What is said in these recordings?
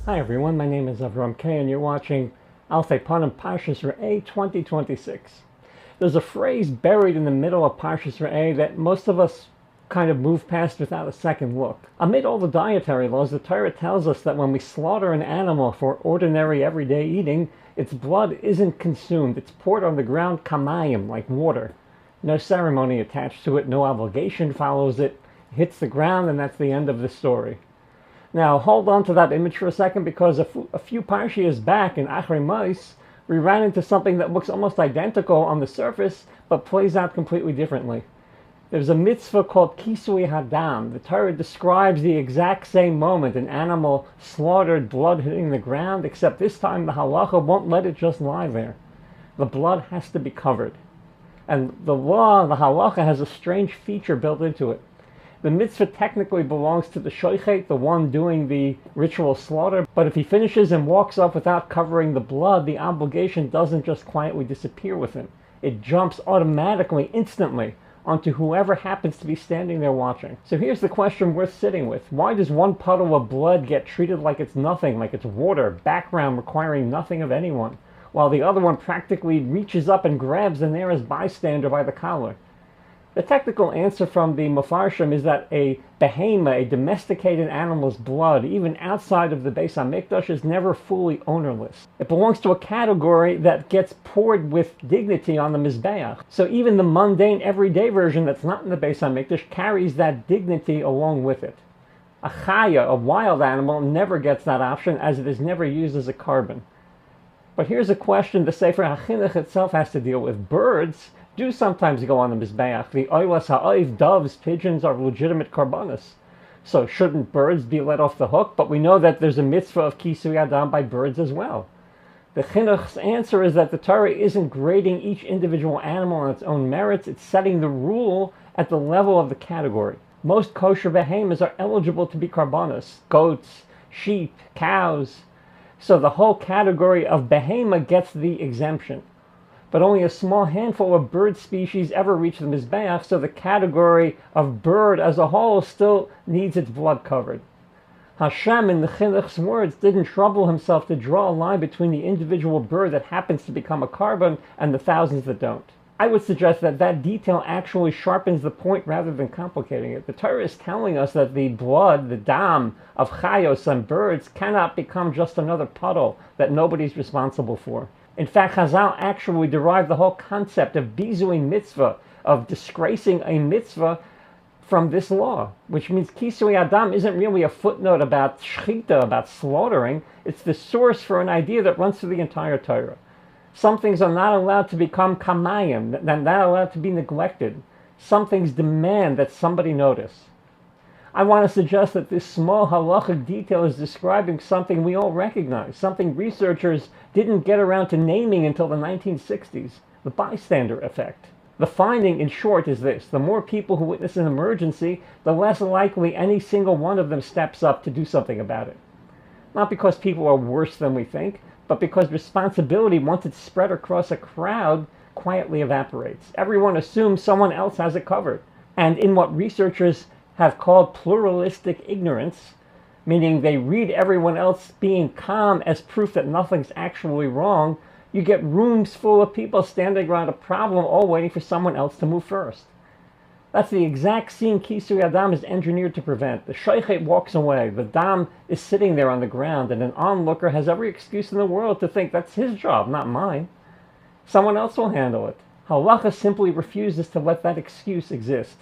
Hi everyone, my name is Avram K and you're watching Alfei Panim Parshas 2026. There's a phrase buried in the middle of Parshas that most of us kind of move past without a second look. Amid all the dietary laws, the Torah tells us that when we slaughter an animal for ordinary everyday eating, its blood isn't consumed. It's poured on the ground kamayim, like water. No ceremony attached to it, no obligation follows it. It hits the ground and that's the end of the story. Now, hold on to that image for a second, because a few parshias back in Achrei Mos, we ran into something that looks almost identical on the surface, but plays out completely differently. There's a mitzvah called Kisui Hadam. The Torah describes the exact same moment, an animal slaughtered, blood hitting the ground, except this time the halacha won't let it just lie there. The blood has to be covered. And the law, the halacha, has a strange feature built into it. The mitzvah technically belongs to the shoichet, the one doing the ritual slaughter, but if he finishes and walks off without covering the blood, the obligation doesn't just quietly disappear with him. It jumps automatically, instantly, onto whoever happens to be standing there watching. So here's the question worth sitting with. Why does one puddle of blood get treated like it's nothing, like it's water, background requiring nothing of anyone, while the other one practically reaches up and grabs the nearest bystander by the collar? The technical answer from the Mefarshim is that a behema, a domesticated animal's blood, even outside of the Beis HaMikdash, is never fully ownerless. It belongs to a category that gets poured with dignity on the Mizbeach. So even the mundane, everyday version that's not in the Beis HaMikdash carries that dignity along with it. A chaya, a wild animal, never gets that option, as it is never used as a carbon. But here's a question the Sefer HaChinuch itself has to deal with. Birds do sometimes go on the Mizbeach. The oilas ha'oiv, doves, pigeons, are legitimate karbanos. So shouldn't birds be let off the hook? But we know that there's a mitzvah of kisui adam by birds as well. The Chinuch's answer is that the Torah isn't grading each individual animal on its own merits. It's setting the rule at the level of the category. Most kosher behemoths are eligible to be karbanos: goats, sheep, cows. So the whole category of behemoth gets the exemption. But only a small handful of bird species ever reach the Mizbeach, so the category of bird as a whole still needs its blood covered. Hashem, in the Chinuch's words, didn't trouble himself to draw a line between the individual bird that happens to become a carbon and the thousands that don't. I would suggest that that detail actually sharpens the point rather than complicating it. The Torah is telling us that the blood, the dam of chayos and birds cannot become just another puddle that nobody's responsible for. In fact, Chazal actually derived the whole concept of bizuing mitzvah, of disgracing a mitzvah, from this law, which means kisui adam isn't really a footnote about shchita, about slaughtering. It's the source for an idea that runs through the entire Torah. Some things are not allowed to become kamayim, they're not allowed to be neglected. Some things demand that somebody notice. I want to suggest that this small halachic detail is describing something we all recognize, something researchers didn't get around to naming until the 1960s, the bystander effect. The finding, in short, is this: the more people who witness an emergency, the less likely any single one of them steps up to do something about it. Not because people are worse than we think, but because responsibility, once it's spread across a crowd, quietly evaporates. Everyone assumes someone else has it covered. And in what researchers have called pluralistic ignorance, meaning they read everyone else being calm as proof that nothing's actually wrong, you get rooms full of people standing around a problem, all waiting for someone else to move first. That's the exact scene Kisui Adam is engineered to prevent. The shoichet walks away, the dam is sitting there on the ground, and an onlooker has every excuse in the world to think that's his job, not mine. Someone else will handle it. Halacha simply refuses to let that excuse exist.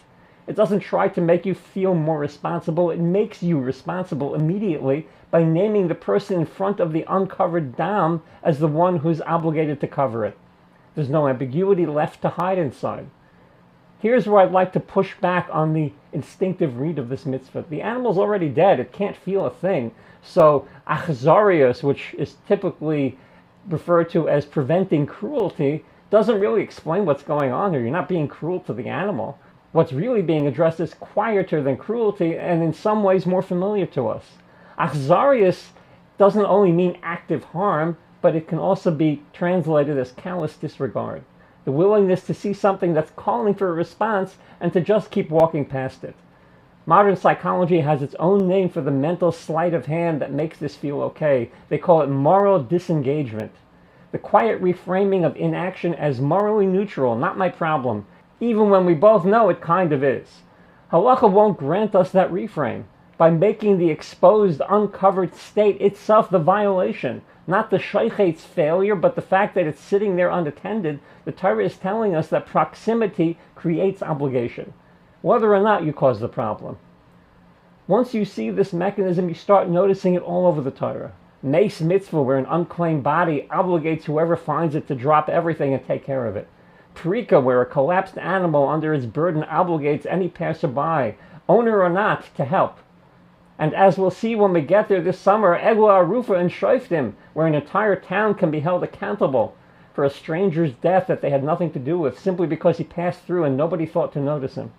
It doesn't try to make you feel more responsible. It makes you responsible immediately by naming the person in front of the uncovered dam as the one who's obligated to cover it. There's no ambiguity left to hide inside. Here's where I'd like to push back on the instinctive read of this mitzvah. The animal's already dead. It can't feel a thing. So achzarius, which is typically referred to as preventing cruelty, doesn't really explain what's going on here. You're not being cruel to the animal. What's really being addressed is quieter than cruelty, and in some ways more familiar to us. Achzarius doesn't only mean active harm, but it can also be translated as callous disregard. The willingness to see something that's calling for a response and to just keep walking past it. Modern psychology has its own name for the mental sleight of hand that makes this feel okay. They call it moral disengagement. The quiet reframing of inaction as morally neutral, not my problem, even when we both know it kind of is. Halacha won't grant us that reframe by making the exposed, uncovered state itself the violation. Not the shaychet's failure, but the fact that it's sitting there unattended. The Torah is telling us that proximity creates obligation, whether or not you cause the problem. Once you see this mechanism, you start noticing it all over the Torah. Mace mitzvah, where an unclaimed body obligates whoever finds it to drop everything and take care of it. Parika, where a collapsed animal under its burden obligates any passerby, owner or not, to help. And as we'll see when we get there this summer, Egla Arufa and Shoiftim, where an entire town can be held accountable for a stranger's death that they had nothing to do with, simply because he passed through and nobody thought to notice him.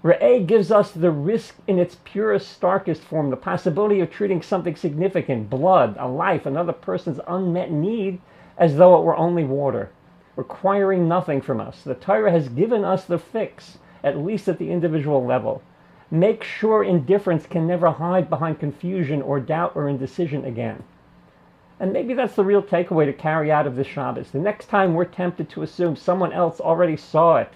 Re'eh gives us the risk in its purest, starkest form, the possibility of treating something significant, blood, a life, another person's unmet need, as though it were only water, requiring nothing from us. The Torah has given us the fix, at least at the individual level. Make sure indifference can never hide behind confusion or doubt or indecision again. And maybe that's the real takeaway to carry out of this Shabbos. The next time we're tempted to assume someone else already saw it,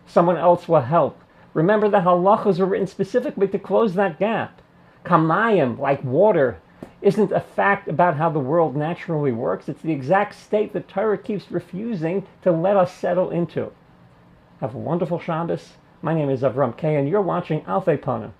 someone else will help, remember that halachas were written specifically to close that gap. Kamayim, like water, isn't a fact about how the world naturally works. It's the exact state that Torah keeps refusing to let us settle into. Have a wonderful Shabbos. My name is Avram K, and you're watching Alfei Panim.